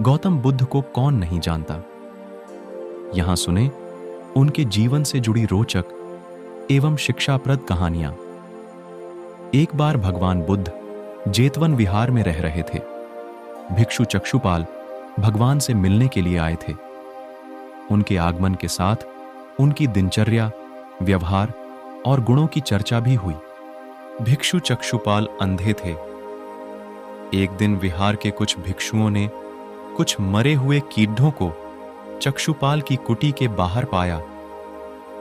गौतम बुद्ध को कौन नहीं जानता। यहां सुने उनके जीवन से जुड़ी रोचक एवं शिक्षाप्रद कहानियां। एक बार भगवान बुद्ध जेतवन विहार में रह रहे थे। भिक्षु चक्षुपाल भगवान से मिलने के लिए आए थे। उनके आगमन के साथ उनकी दिनचर्या, व्यवहार और गुणों की चर्चा भी हुई। भिक्षु चक्षुपाल अंधे थे। एक दिन विहार के कुछ भिक्षुओं ने कुछ मरे हुए कीड़ों को चक्षुपाल की कुटी के बाहर पाया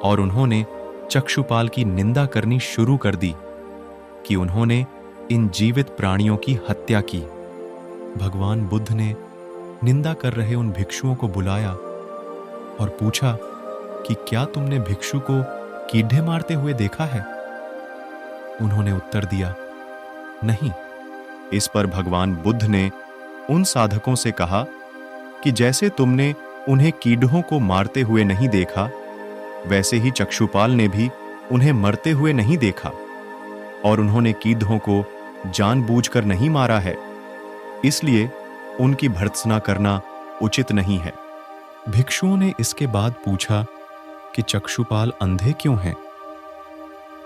और उन्होंने चक्षुपाल की निंदा करनी शुरू कर दी कि उन्होंने इन जीवित प्राणियों की हत्या की। भगवान बुद्ध ने निंदा कर रहे उन भिक्षुओं को बुलाया और पूछा कि क्या तुमने भिक्षु को कीड़े मारते हुए देखा है? उन्होंने उत्तर दिया, नहीं। इस पर भगवान बुद्ध ने उन साधकों से कहा कि जैसे तुमने उन्हें कीड़ों को मारते हुए नहीं देखा, वैसे ही चक्षुपाल ने भी उन्हें मरते हुए नहीं देखा और उन्होंने कीड़ों को जानबूझकर नहीं मारा है, इसलिए उनकी भर्त्सना करना उचित नहीं है। भिक्षुओं ने इसके बाद पूछा कि चक्षुपाल अंधे क्यों हैं?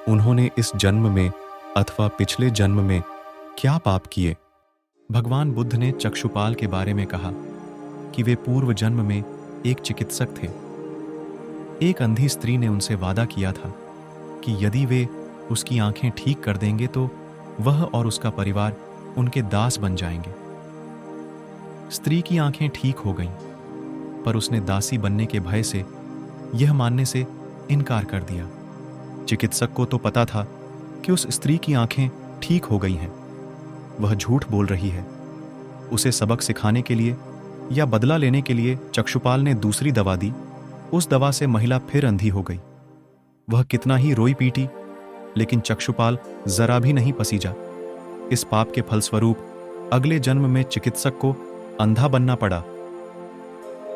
उन्होंने इस जन्म में अथवा पिछले जन्म में क्या पाप किए? भगवान बुद्ध ने चक्षुपाल के बारे में कहा कि वे पूर्व जन्म में एक चिकित्सक थे। एक अंधी स्त्री ने उनसे वादा किया था कि यदि वे उसकी आंखें ठीक कर देंगे तो वह और उसका परिवार उनके दास बन जाएंगे। स्त्री की आंखें ठीक हो गईं, पर उसने दासी बनने के भय से यह मानने से इनकार कर दिया। चिकित्सक को तो पता था कि उस स्त्री की आंखें ठीक हो गई हैं। वह झूठ बोल रही है। उसे सबक सिखाने के लिए या बदला लेने के लिए चक्षुपाल ने दूसरी दवा दी। उस दवा से महिला फिर अंधी हो गई। वह कितना ही रोई पीटी, लेकिन चक्षुपाल जरा भी नहीं पसीजा। इस पाप के फलस्वरूप अगले जन्म में चिकित्सक को अंधा बनना पड़ा।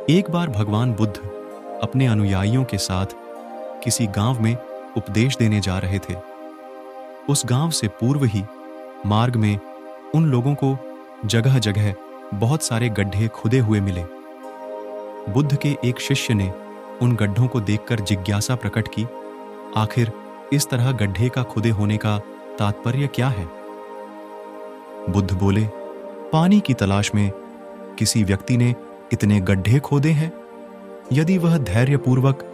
एक बार भगवान बुद्ध अपने अनुयायियों के साथ किसी गांव में उपदेश देने जा रहे थे। उस गांव से पूर्व ही मार्ग में उन लोगों को जगह जगह बहुत सारे गड्ढे खुदे हुए मिले। बुद्ध के एक शिष्य ने उन गड्ढों को देखकर जिज्ञासा प्रकट की, आखिर इस तरह गड्ढे का खुदे होने का तात्पर्य क्या है? बुद्ध बोले, पानी की तलाश में किसी व्यक्ति ने इतने गड्ढे खोदे हैं। यदि वह धैर्यपूर्वक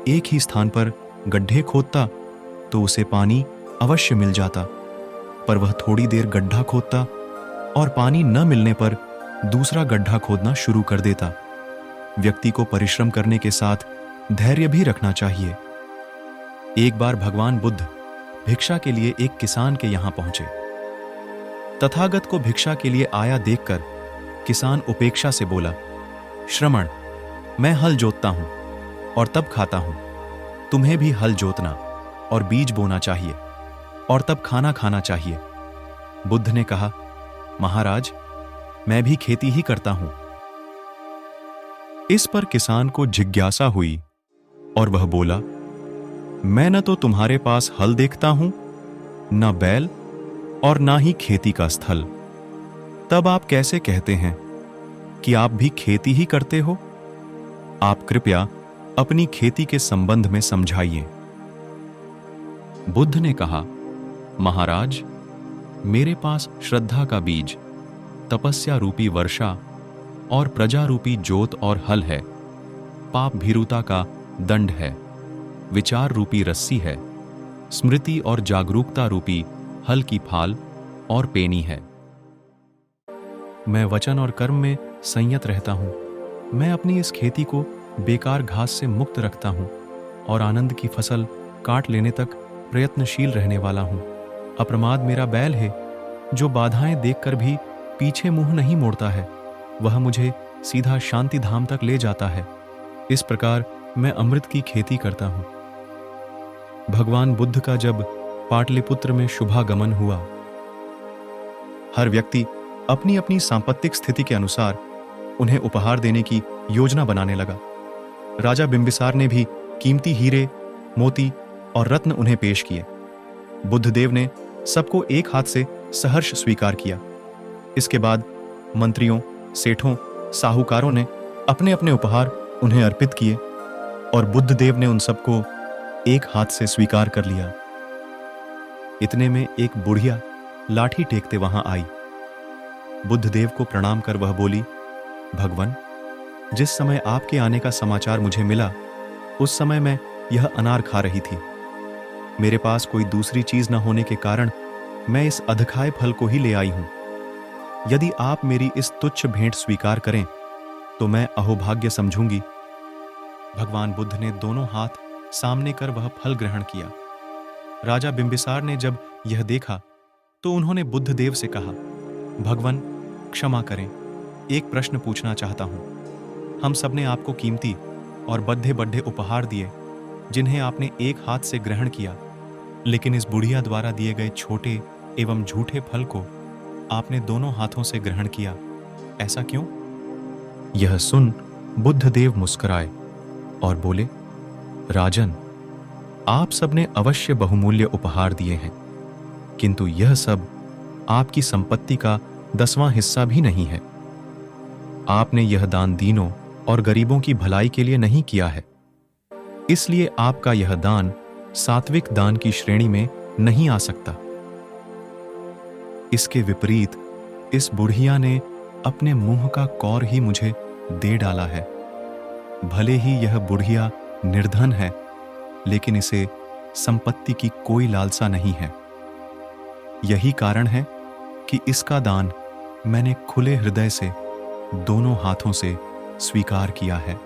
एक ही स्थान पर गड्ढे खोदता तो उसे पानी अवश्य मिल जाता, पर वह थोड़ी देर गड्ढा खोदता और पानी न मिलने पर दूसरा गड्ढा खोदना शुरू कर देता। व्यक्ति को परिश्रम करने के साथ धैर्य भी रखना चाहिए। एक बार भगवान बुद्ध भिक्षा के लिए एक किसान के यहां पहुंचे। तथागत को भिक्षा के लिए आया देखकर किसान उपेक्षा से बोला, श्रमण, मैं हल जोतता हूं और तब खाता हूं। तुम्हें भी हल जोतना और बीज बोना चाहिए और तब खाना खाना चाहिए। बुद्ध ने कहा, महाराज, मैं भी खेती ही करता हूं। इस पर किसान को जिज्ञासा हुई और वह बोला, मैं न तो तुम्हारे पास हल देखता हूं, न बैल और ना ही खेती का स्थल। तब आप कैसे कहते हैं कि आप भी खेती ही करते हो? आप कृपया अपनी खेती के संबंध में समझाइए। बुद्ध ने कहा, महाराज, मेरे पास श्रद्धा का बीज, तपस्या रूपी वर्षा और प्रजा रूपी जोत और हल है। पाप भीरुता का दंड है, विचार रूपी रस्सी है, स्मृति और जागरूकता रूपी हल की फाल और पेनी है। मैं वचन और कर्म में संयत रहता हूं। मैं अपनी इस खेती को बेकार घास से मुक्त रखता हूं और आनंद की फसल काट लेने तक प्रयत्नशील रहने वाला हूं। अप्रमाद मेरा बैल है, जो बाधाएं देखकर भी पीछे मुंह नहीं मोड़ता है। वह मुझे सीधा शांति धाम तक ले जाता है। इस प्रकार मैं अमृत की खेती करता हूं। भगवान बुद्ध का जब पाटलिपुत्र में शुभागमन हुआ, हर व्यक्ति अपनी अपनी सांपत्तिक स्थिति के अनुसार उन्हें उपहार देने की योजना बनाने लगा। राजा बिंबिसार ने भी कीमती हीरे, मोती और रत्न उन्हें पेश किए। बुद्धदेव ने सबको एक हाथ से सहर्ष स्वीकार किया। इसके बाद मंत्रियों, सेठों साहूकारों ने अपने अपने उपहार उन्हें अर्पित किए और बुद्धदेव ने उन सबको एक हाथ से स्वीकार कर लिया। इतने में एक बुढ़िया लाठी टेकते वहां आई। बुद्धदेव को प्रणाम कर वह बोली, भगवन, जिस समय आपके आने का समाचार मुझे मिला उस समय मैं यह अनार खा रही थी। मेरे पास कोई दूसरी चीज न होने के कारण मैं इस अधखाए फल को ही ले आई हूं। यदि आप मेरी इस तुच्छ भेंट स्वीकार करें तो मैं अहोभाग्य समझूंगी। भगवान बुद्ध ने दोनों हाथ सामने कर वह फल ग्रहण किया। राजा बिंबिसार ने जब यह देखा तो उन्होंने बुद्धदेव से कहा, भगवन, क्षमा करें, एक प्रश्न पूछना चाहता हूं। हम सबने आपको कीमती और बड्ढे बड्ढे उपहार दिए जिन्हें आपने एक हाथ से ग्रहण किया, लेकिन इस बुढ़िया द्वारा दिए गए छोटे एवं झूठे फल को आपने दोनों हाथों से ग्रहण किया, ऐसा क्यों? यह सुन बुद्धदेव मुस्कुराए और बोले, राजन, आप सबने अवश्य बहुमूल्य उपहार दिए हैं, किंतु यह सब आपकी संपत्ति का 10वां हिस्सा भी नहीं है। आपने यह दान दीनों और गरीबों की भलाई के लिए नहीं किया है, इसलिए आपका यह दान सात्विक दान की श्रेणी में नहीं आ सकता। इसके विपरीत इस बुढ़िया ने अपने मुंह का कौर ही मुझे दे डाला है। भले ही यह बुढ़िया निर्धन है, लेकिन इसे संपत्ति की कोई लालसा नहीं है। यही कारण है कि इसका दान मैंने खुले हृदय से दोनों हाथों से स्वीकार किया है।